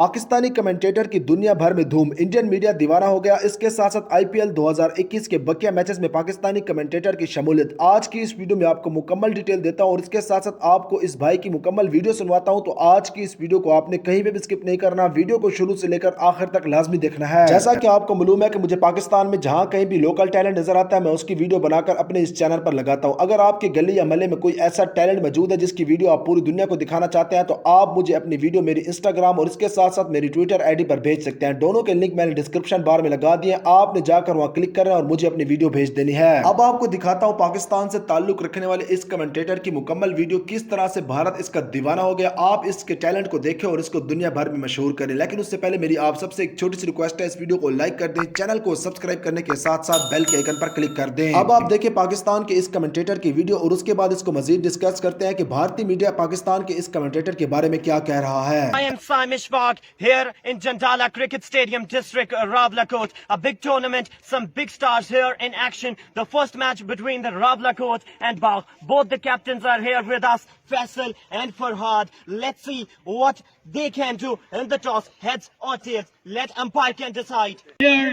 Pakistani commentator کی دنیا بھر میں دھوم، انڈین میڈیا دیوانہ ہو گیا۔ اس کے ساتھ ساتھ IPL 2021 کے بقیہ میچز میں پاکستانی کمنٹیٹر کی شمولیت۔ آج کی اس ویڈیو میں آپ کو مکمل ڈیٹیل دیتا ہوں اور اس کے ساتھ ساتھ آپ کو اس بھائی کی مکمل ویڈیو سنواتا ہوں، تو آج کی اس ویڈیو کو آپ نے کہیں بھی سکپ نہیں کرنا، ویڈیو کو شروع سے لے کر آخر تک لازمی دیکھنا ہے۔ جیسا کہ آپ کو معلوم ہے کہ مجھے پاکستان میں جہاں کہیں بھی لوکل ٹیلنٹ نظر آتا ہے، میں اس کی ویڈیو بنا کر اپنے اس چینل پر لگاتا ہوں۔ اگر آپ کی گلی یا محلے میں کوئی ایسا ٹیلنٹ موجود ہے جس کی ویڈیو آپ پوری دنیا کو دکھانا چاہتے ہیں، تو آپ مجھے اپنی ویڈیو میری انسٹاگرام اور اس کے ساتھ ساتھ میری ٹویٹر ID پر بھیج سکتے ہیں۔ دونوں کے لنک میں نے ڈسکرپشن بار میں لگا دیے، آپ نے جا کر وہاں کلک کرنا اور مجھے اپنی ویڈیو بھیج دینی ہے۔ اب آپ کو دکھاتا ہوں پاکستان سے تعلق رکھنے والے اس کمنٹیٹر کی مکمل ویڈیو، کس طرح سے بھارت اس کا دیوانہ ہو گیا۔ آپ اس کے ٹیلنٹ کو دیکھیں اور اس کو دنیا بھر میں مشہور کریں، لیکن اس سے پہلے میری آپ سب سے ایک چھوٹی سی ریکویسٹ ہے، اس ویڈیو کو لائک کر دیں، چینل کو سبسکرائب کرنے کے ساتھ ساتھ بیل کے آئیکن پر کلک کر دیں۔ اب آپ دیکھیں پاکستان کے اس کمنٹیٹر کی ویڈیو اور اس کے بعد اس کو مزید ڈسکس کرتے ہیں کہ بھارتی میڈیا پاکستان کے اس کمنٹیٹر کے بارے میں کیا کہہ رہا ہے۔ I am Simon Schwag here in Jandala Cricket Stadium District, Rawalakot. A big tournament, some big stars here in action. The first match between the Rawalakot and Bagh. Both the captains are here with us, Faisal and Farhad. Let's see what they can do in the toss, heads or tails. Let umpire can decide. Here,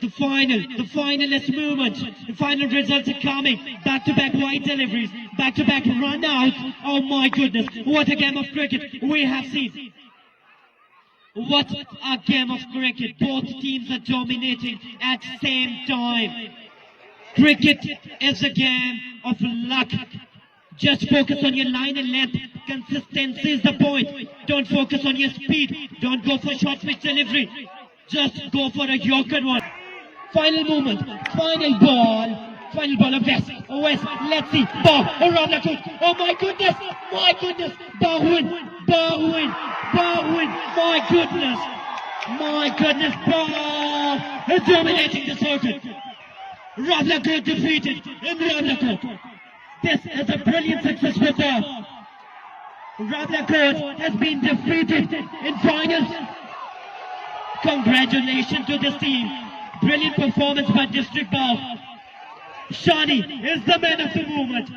the finalist movement. The final results are coming. Back-to-back wide deliveries, back-to-back run-outs. Oh my goodness, what a game of cricket we have seen. What a game of cricket. Both teams are dominating at the same time. Cricket is a game of luck. Just focus on your line and length. Consistency is the point. Don't focus on your speed. Don't go for short pitch delivery. Just go for a yorker one. Final movement. Final ball of West. Let's see. Ball around the court. Oh my goodness. My goodness. Ball win. My goodness. Ball is dominating the circuit. Rawalakot defeated in Rawalakot. This is a brilliant success for them. Rawalakot has been defeated in finals. Congratulations to this team. Brilliant performance by District Ball. Shani is the man of the movement.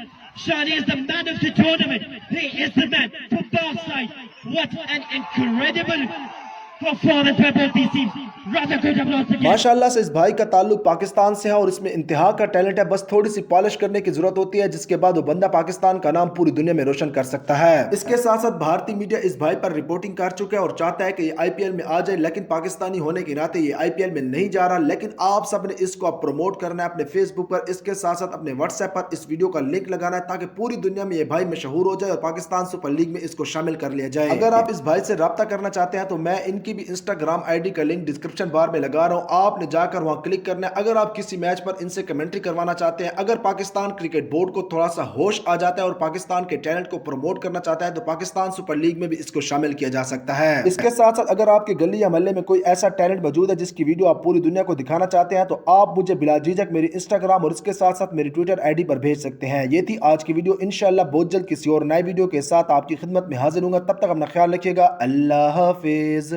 Shani is the man of the tournament. He is the man for both sides. What an incredible performance by both these teams. Rawalakot have lost again. ماشاءاللہ سے اس بھائی کا تعلق پاکستان سے ہے اور اس میں انتہا کا ٹیلنٹ ہے، بس تھوڑی سی پالش کرنے کی ضرورت ہوتی ہے، جس کے بعد وہ بندہ پاکستان کا نام پوری دنیا میں روشن کر سکتا ہے۔ اس کے ساتھ ساتھ بھارتی میڈیا اس بھائی پر رپورٹنگ کر چکا ہے اور چاہتا ہے کہ یہ IPL میں آ جائے، لیکن پاکستانی ہونے کے ناطے یہ IPL میں نہیں جا رہا۔ لیکن آپ سب نے اس کو پروموٹ کرنا ہے اپنے فیس بک پر، اس کے ساتھ ساتھ اپنے واٹس ایپ پر اس ویڈیو کا لنک لگانا ہے تاکہ پوری دنیا میں یہ بھائی مشہور ہو جائے اور پاکستان سپر لیگ میں اس کو شامل کر لیا جائے۔ اگر آپ اس بھائی سے رابطہ کرنا چاہتے ہیں تو میں ان کی بھی انسٹاگرام ID کا لنک ڈسکرپشن بار میں لگا رہا ہوں، آپ نے جا کر وہاں کلک کرنا ہے۔ اگر آپ کسی میچ پر ان سے کمنٹری کروانا چاہتے ہیں، اگر پاکستان کرکٹ بورڈ کو تھوڑا سا ہوش آ جاتا ہے اور پاکستان کے ٹیلنٹ کو پروموٹ کرنا چاہتا ہے، تو پاکستان سپر لیگ میں بھی اس کو شامل کیا جا سکتا ہے۔ اس کے ساتھ ساتھ اگر آپ کے گلی یا محلے میں کوئی ایسا ٹیلنٹ موجود ہے جس کی ویڈیو آپ پوری دنیا کو دکھانا چاہتے ہیں، تو آپ مجھے بلا جھجک میری انسٹاگرام اور اس کے ساتھ ساتھ میری ٹویٹر ID پر بھیج سکتے ہیں۔ یہ تھی آج کی ویڈیو، انشاءاللہ بہت جلد کسی اور نئی ویڈیو کے ساتھ آپ کی خدمت میں حاضر ہوں گا۔ تب تک اپنا خیال رکھیے گا۔ اللہ حافظ۔